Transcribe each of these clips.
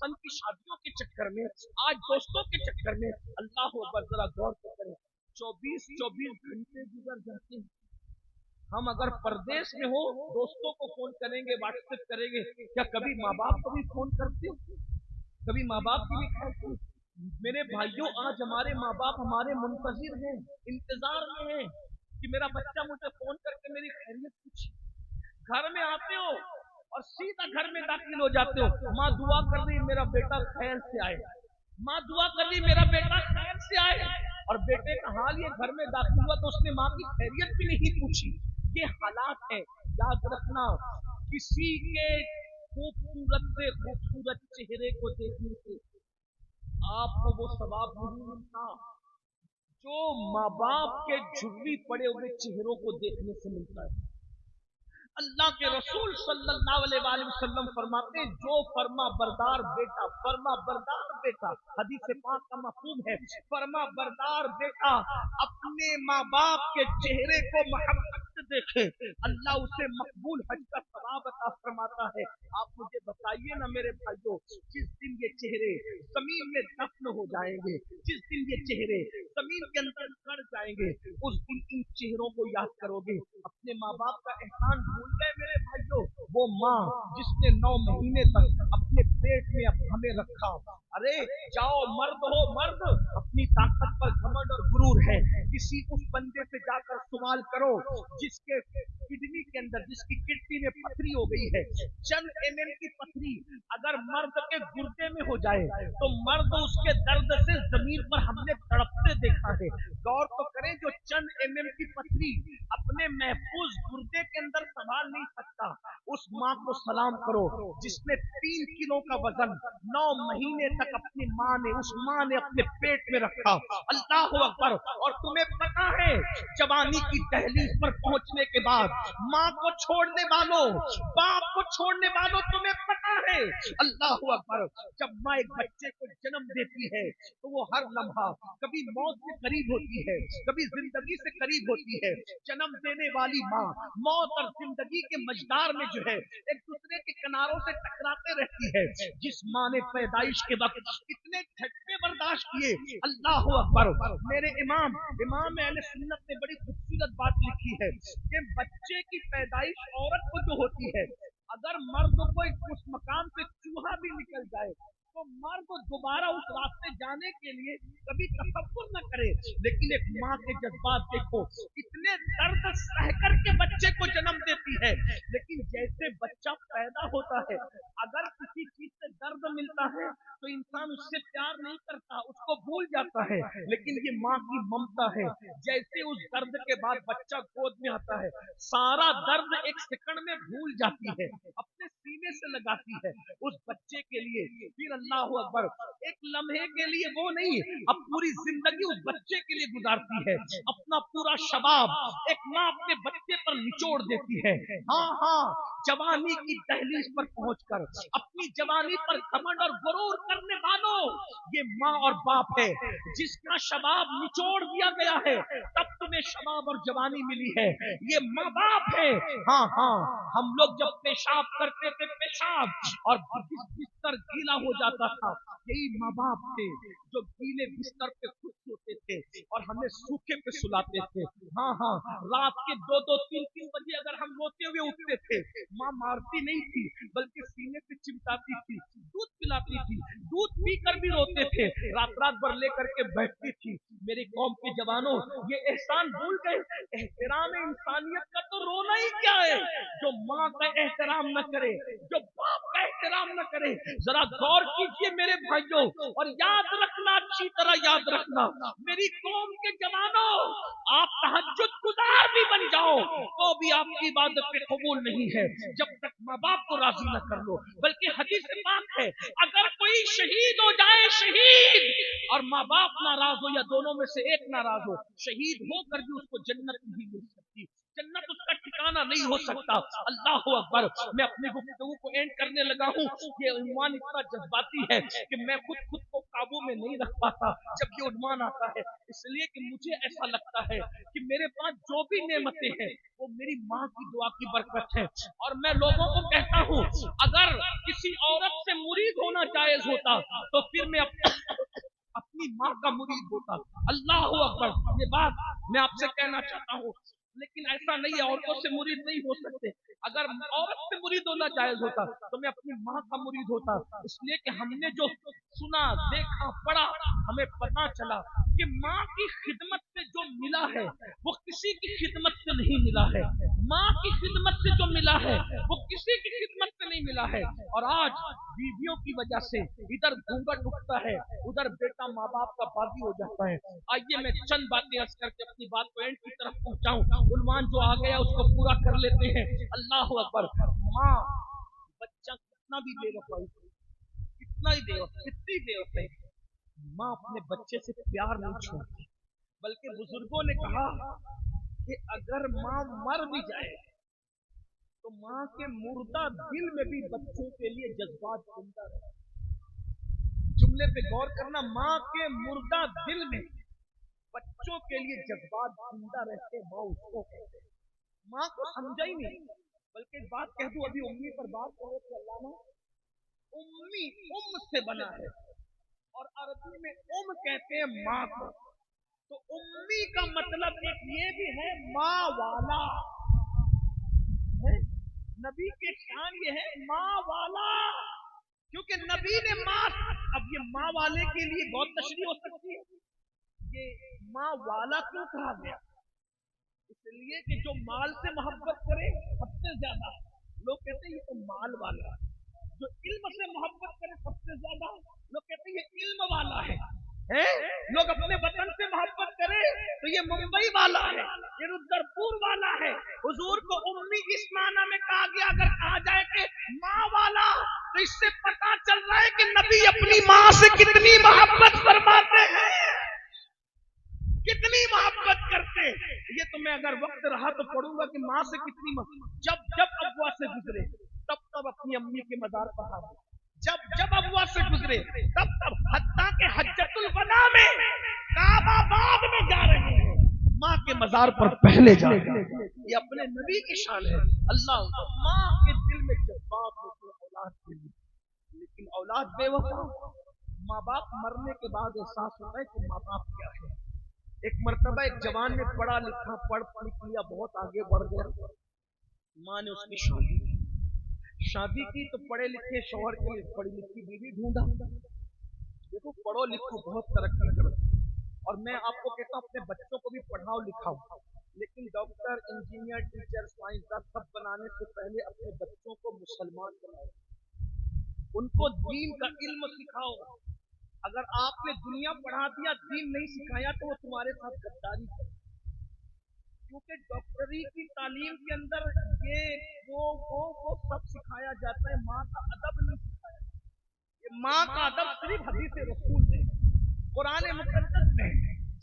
पसंद की शादियों के चक्कर में, आज दोस्तों के चक्कर में, अल्लाह अकबर, जरा गौर तो करें, 24-24 घंटे गुजर जाते हैं। हम अगर परदेश में हो, दोस्तों को फोन करेंगे, व्हाट्सएप करेंगे, क्या कभी माँ बाप को भी फोन करते हो? कभी माँ बाप की भी खैर सुन? मेरे भाइयों, आज हमारे माँ बाप हमारे मुंतजिर हैं, इंतजार में हैं कि मेरा बच्चा मुझे फोन करके मेरी खैरियत पूछे। घर में आते हो और सीधा घर में दाखिल हो जाते हो, माँ दुआ कर रही मेरा बेटा खैर से आए, माँ दुआ कर रही मेरा बेटा खैर से आए, और बेटे का हाल ये घर में दाखिल हुआ तो उसने माँ की खैरियत भी नहीं पूछी। ये हालात है। याद रखना, किसी के खूबसूरत से खूबसूरत चेहरे को देखने से आपको वो सवाब नहीं मिलता जो माँ बाप के झुर्री पड़े हुए चेहरों को देखने से मिलता है। अल्लाह के रसूल सल्लल्लाहु अलैहि वसल्लम फरमाते हैं, जो फरमा बरदार बेटा, फरमा बरदार बेटा, हदीस पाक का मफहूम है, फरमा बरदार बेटा अपने माँ बाप के चेहरे को मोहब्बत से देखे, अल्लाह उसे मकबूल हज का सवाब अता फरमाता है। आप मुझे बताइए ना मेरे भाइयों, जिस दिन ये चेहरे जमीन में दफन हो जाएंगे, जिस दिन ये चेहरे जमीन के अंदर गड़ जाएंगे, उस दिन इन चेहरों को याद करोगे। अपने माँ बाप का एहसान भूल गए मेरे भाइयों? वो माँ जिसने 9 महीने तक अपने पेट में हमें रखा। अरे जाओ, मर्द हो मर्द, अपनी ताकत पर घमंड और गुरूर है, किसी उस बंदे से जाकर सवाल करो जिसके किडनी के अंदर, जिसकी किडनी में पथरी हो गई है, चंद एमएम की पथरी अगर मर्द के गुर्दे में हो जाए तो मर्द उसके दर्द से जमीन पर हमने तड़पते देखा है। गौर तो करें, जो चंद एमएम की पथरी अपने महफूज गुर्दे के अंदर संभाल नहीं सकता, उस माँ को सलाम करो जिसने 3 किलो का वजन 9 महीने तक अपनी माँ ने, उस माँ ने अपने पेट में रखा। अल्लाह अकबर। और तुम्हें पता है, जवानी की दहलीज पर पहुंचने के बाद माँ को छोड़ने वालों, बाप को छोड़ने वालों, तुम्हें पता है, अल्लाह अकबर, जब माँ एक बच्चे को जन्म देती है तो वो हर लम्हा कभी मौत से करीब होती है, कभी जिंदगी से करीब होती है। जन्म देने वाली माँ मौत और जिंदगी के मझदार में जो है एक दूसरे के किनारों से टकराते रहती है। जिस माँ ने पैदाइश के वक्त इतने झटके बर्दाश्त किए, अल्लाह अकबर। मेरे इमाम अहले सुन्नत ने बड़ी खूबसूरत बात लिखी है कि बच्चे की पैदाइश औरत को जो होती है, अगर मर्द को उस मकाम से चूहा भी निकल जाए तो मर्द को दोबारा उस रास्ते जाने के लिए कभी तसव्वुर न करे। लेकिन एक माँ के जज्बात देखो, इतने दर्द सह करके बच्चे को जन्म देती है, लेकिन जैसे बच्चा पैदा होता है, अगर किसी चीज से दर्द मिलता है तो इंसान उससे प्यार नहीं करता, उसको भूल जाता है। लेकिन ये माँ की ममता है, जैसे उस दर्द के बाद बच्चा गोद में आता है, सारा दर्द एक सेकंड में भूल जाती है, अपने सीने से लगाती है उस बच्चे के लिए। फिर अल्लाह अकबर, एक लम्हे के लिए वो नहीं, अब पूरी जिंदगी उस बच्चे के लिए गुजारती है। अपना पूरा शबाब एक माँ अपने बच्चे पर निचोड़ देती है। हाँ हाँ, जवानी की दहलीज पर पहुंचकर अपनी जवानी पर घमंड और गुरूर करने वालों, ये माँ और बाप है जिसका शबाब निचोड़ दिया गया है, तब तुम्हें शबाब और जवानी मिली है। ये माँ बाप है। हाँ हाँ, हम लोग जब पेशाब करते थे, पेशाब और बिस्तर गीला हो जाता था, यही माँ बाप थे जो गीले बिस्तर पे खुद सोते थे और हमें सूखे पे सुलाते थे। हाँ हाँ, रात के 2-2, 3-3 बजे अगर हम रोते हुए उठते थे, माँ मारती नहीं थी बल्कि सीने पे चिमटाती थी, दूध पिलाती थी, दूध पीकर भी रोते थे, रात रात भर लेकर के बैठती थी। मेरी कौम के जवानों, ये एहसान भूल गए। एहतराम इंसानियत का तो रोना ही क्या है? जो माँ का एहतराम न करे, जो बाप का एहतराम न करे, जरा गौर कीजिए मेरे भाइयों, और याद रखना, अच्छी तरह याद रखना मेरी कौम के जवानों, आप तहज्जुद गुजार भी बन जाओ तो भी आपकी इबादत पे कबूल नहीं है जब तक माँ बाप को राजी न कर लो। बल्कि हदीस पाक है, अगर कोई शहीद हो जाए, शहीद, और माँ बाप नाराज हो या दोनों में से एक नाराज हो, शहीद होकर भी उसको जन्नत नहीं मिल सकती, जन्नत उसका ठिकाना नहीं हो सकता। अल्लाह अकबर। मैं अपनी गुफ्तगू को एंड करने लगा हूँ। ये उन्वान इतना जज्बाती है कि मैं खुद को काबू में नहीं रख पाता जब ये उन्वान आता है, इसलिए कि मुझे ऐसा लगता है कि मेरे पास जो भी नेमतें हैं वो मेरी माँ की दुआ की बरकत है। और मैं लोगों को कहता हूँ, अगर किसी औरत से मुरीद होना जायज होता तो फिर मैं अपनी माँ का मुरीद होता। अल्लाह अकबर, ये बात मैं आपसे कहना चाहता हूँ। लेकिन ऐसा नहीं है, औरतों से मुरीद नहीं हो सकते। अगर औरत से मुरीद होना जायज होता तो मैं अपनी माँ का मुरीद होता, इसलिए कि हमने जो सुना, देखा, पढ़ा, हमें पता चला कि माँ की खिदमत से जो मिला है वो किसी की खिदमत से नहीं मिला है। माँ की खिदमत से जो मिला है वो किसी की खिदमत से नहीं मिला है। और आज बीवियों की वजह से इधर घूंघट उठता है, उधर बेटा माँ बाप का बागी हो जाता है। आइए मैं चंद बातें अर्ज करके अपनी बात को एंड की तरफ पहुंचाऊं। उन्वान जो आ गया उसको पूरा कर लेते हैं। अल्लाह अकबर। माँ, बच्चा कितना भी बेवफाई, कितना ही बेवफाई, कितनी बेवफाई, माँ अपने बच्चे से प्यार नहीं छोड़ती। बल्कि बुजुर्गों ने कहा कि अगर माँ मर भी जाए तो माँ के मुर्दा दिल में भी बच्चों के लिए जज्बात जिंदा रहे। जुमले पे गौर करना, माँ के मुर्दा दिल में बच्चों के लिए जज्बात जिंदा रहते, माँ उसको कहते हैं। माँ को समझा ही नहीं। बल्कि एक बात कह दूं, अभी उम्मी पर बात कर रहे थे, अल्लाह ने उम्मी से बना है और अरबी में कहते हैं माँ को। तो उम्मी का मतलब एक ये भी है माँ वाला है। नबी के शान ये है माँ वाला, क्योंकि नबी ने माँ, अब ये माँ वाले के लिए बहुत तशरीह हो सकती है, ये माँ वाला क्यों कहा गया? इसलिए कि जो माल से मोहब्बत करे सबसे ज्यादा, लोग कहते हैं ये तो माल वाला है। जो इल्म से मोहब्बत करे सबसे ज्यादा, लोग कहते हैं ये इल्म वाला है। लोग अपने वतन से मोहब्बत करे तो ये मुंबई वाला है, ये रुद्रपुर वाला है। हुजूर को उम्मी इस माना में कहा गया, अगर कहा जाए कि माँ वाला, तो इससे पता चल रहा है कि नबी अपनी माँ से कितनी मोहब्बत फरमाते हैं, कितनी मोहब्बत करते। ये तो मैं अगर वक्त रहा तो पढ़ूंगा कि माँ से कितनी जब जब अब्वा से गुजरे तब तब अपनी अम्मी के मजार पर हाजिर, जब जब अब्वा से गुजरे तब तब, हत्ता के हज्जतुल वदा में काबाबाद में जा रहे हैं, माँ के मजार पर पहले जा रहे हैं। ये अपने नबी की शान है। अल्लाह, माँ के दिल में जज्बात होते औलाद के लिए, लेकिन औलाद बेवफा। माँ बाप मरने के बाद एहसास होता है कि माँ बाप क्या है। एक मर्तबा एक जवान ने पढ़ा लिखा, पढ़ लिया, बहुत आगे बढ़ गया। माँ ने उसकी शादी की तो पढ़े लिखे शौहर के लिए पढ़ी लिखी बीवी ढूंढा। देखो, पढ़ो लिखो बहुत तरक्की करो, और मैं आपको कहता हूँ अपने बच्चों को भी पढ़ाओ लिखाओ, लेकिन डॉक्टर, इंजीनियर, टीचर, साइंसदान सब बनाने से पहले अपने बच्चों को मुसलमान बनाओ, उनको दीन का इल्म सिखाओ। अगर आपने दुनिया पढ़ा दिया, दीन नहीं सिखाया, तो वो तुम्हारे साथ गद्दारी करे। क्योंकि डॉक्टरी की तालीम के अंदर ये वो सब सिखाया जाता है, माँ का अदब नहीं सिखाया। ये माँ का अदब सिर्फ हदीस रसूल में, कुरान मुकद्दस में।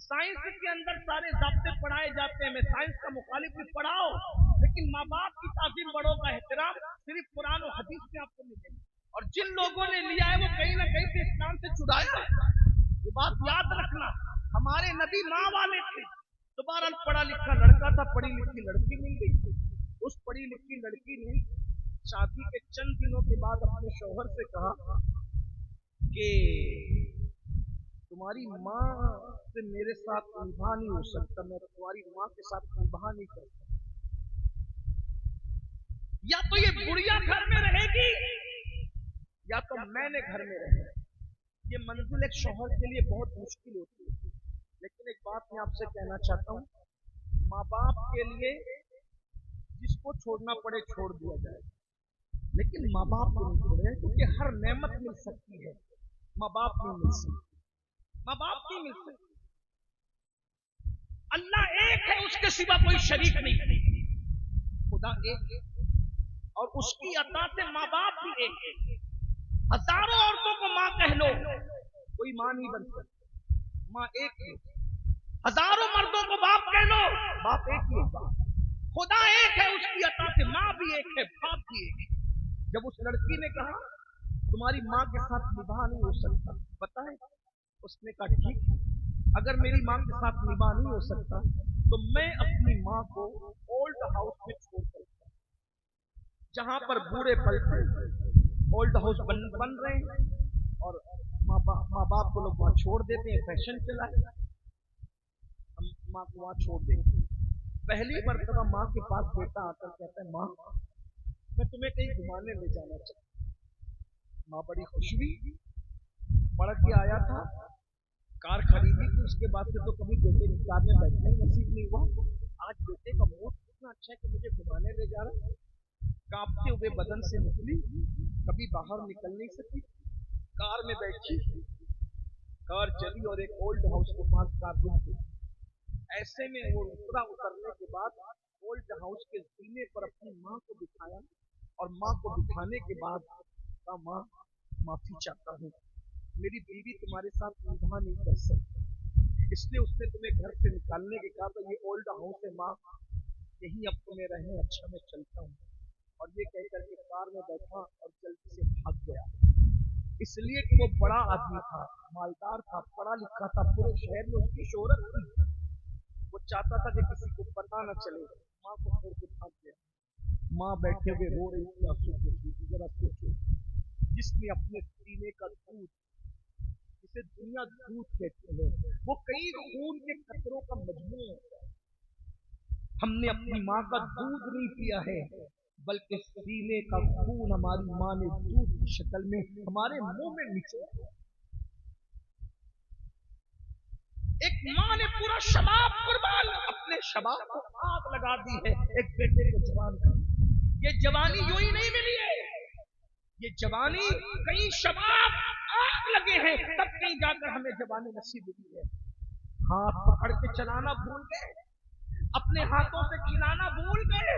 साइंस के अंदर सारे ज़ाब्ते पढ़ाए जाते हैं, मैं साइंस का मुखालिफ भी पढ़ाओ, लेकिन माँ बाप की ताज़ीम, बड़ों का एहतराम सिर्फ कुरान और हदीस में आपको मिलेगा। और जिन लोगों ने लिया है वो कहीं ना कहीं से इस्लाम से छुड़ाया है। ये बात याद रखना, हमारे नबी माँ वाले थे। दोबारा पढ़ा लिखा लड़का था, पढ़ी लिखी लड़की मिल गई। उस पढ़ी लिखी लड़की ने शादी के चंद दिनों के बाद अपने शौहर से कहा कि तुम्हारी माँ से मेरे साथ निभा नहीं हो सकता, मैं तुम्हारी माँ के साथ निभा नहीं कर सकता। या तो ये बुढ़िया घर में रहेगी या तो मैंने घर में रहना। ये मंजिल एक शौहर के लिए बहुत मुश्किल होती है। लेकिन एक बात मैं आपसे कहना चाहता हूँ, माँ बाप के लिए जिसको छोड़ना पड़े छोड़ दिया जाए, लेकिन माँ बाप को नहीं छोड़े, क्योंकि हर नेमत मिल सकती है, माँ बाप नहीं मिल सकती, माँ बाप नहीं मिल सकती। अल्लाह एक है, उसके सिवा कोई शरीक नहीं। खुदा एक है और उसकी अता से माँ बाप भी एक है। हजारों औरतों को माँ कह लो, कोई माँ नहीं बन सकती, माँ एक है। हजारों मर्दों को बाप कह लो, बाप एक ही है। खुदा एक है, उसकी अता से माँ भी एक है, बाप भी एक है। जब उस लड़की ने कहा तुम्हारी माँ के साथ निभा नहीं हो सकता, पता है اس نے کہا ٹھیک، اگر میری ماں کے ساتھ نباہ نہیں ہو سکتا تو میں اپنی ماں کو اولڈ ہاؤس میں چھوڑ سکتا ہوں، جہاں پر بوڑھے پلتے اولڈ ہاؤس بن رہے ہیں اور ماں باپ کو لوگ وہاں چھوڑ دیتے ہیں، فیشن چلا ہے، ہم ماں کو وہاں چھوڑ دیتے ہیں۔ پہلی مرتبہ ماں کے پاس بیٹا آتا کہتا ہے ماں میں تمہیں کہیں گھمانے لے جانا چاہتا ہوں۔ ماں بڑی خوش ہوئی، پڑھ کے آیا تھا، کار خریدی تھی، اس کے بعد سے تو کبھی بیٹے کی کار میں بیٹھنا ہی نصیب نہیں ہوا۔ آج بیٹے کا موڈ اتنا اچھا ہے کہ مجھے گھمانے لے جا رہا ہے، کانپتے ہوئے بدن سے نکلی، کبھی باہر نکل نہیں سکی، کار میں بیٹھی، کار چلی اور ایک اولڈ ہاؤس کے پاس کار رک گئی۔ ایسے میں وہ اترنے کے بعد اولڈ ہاؤس کے زینے پر اپنی ماں کو بٹھایا اور ماں کو بٹھانے کے بعد کہا ماں معافی چاہتا ہوں، میری بیوی تمہارے ساتھ نباہ نہیں کر سکتی، اس لیے اس نے تمہیں گھر سے نکالنے کے کہا یہ اولڈ ہاؤس ہے ماں، یہیں اب تمہیں رہنے، اچھا میں چلتا ہوں۔ اور یہ کہہ کر کے کار میں بیٹھا اور جلدی سے بھاگ گیا، اس لیے کہ وہ بڑا آدمی تھا، مالدار تھا، پڑھا لکھا تھا، پورے شہر میں اس کی شہرت تھی، وہ چاہتا تھا کہ کسی کو پتا نہ چلے، ماں کو چھوڑ کے بھاگ گیا۔ ماں بیٹھے ہوئے رو رہی تھی، آنسو کے تھی، ذرا سوچو، جس نے اپنے سینے کا دودھ، جسے دنیا دودھ کہتی ہے، وہ کئی خون کے قطروں کا مجموعہ ہے۔ ہم نے اپنی ماں کا دودھ نہیں پیا ہے، بلکہ سینے کا خون ہماری ماں نے دودھ کی شکل میں ہمارے منہ میں نچوڑا۔ ایک ماں نے پورا شباب قربان، اپنے شباب کو آگ لگا دی ہے ایک بیٹے کو جوان کر۔ یہ جوانی یوں ہی نہیں ملی ہے، یہ جوانی کئی شباب آگ لگے ہیں تب کہیں جا کر ہمیں جوانی نصیب ہوئی ہے۔ ہاتھ پکڑ کے چلانا بھول گئے، اپنے ہاتھوں سے کھلانا بھول گئے۔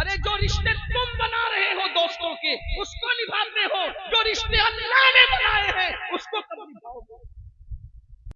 ارے جو رشتے تم بنا رہے ہو دوستوں کے اس کو نبھاتے ہو، جو رشتے اللہ نے بنائے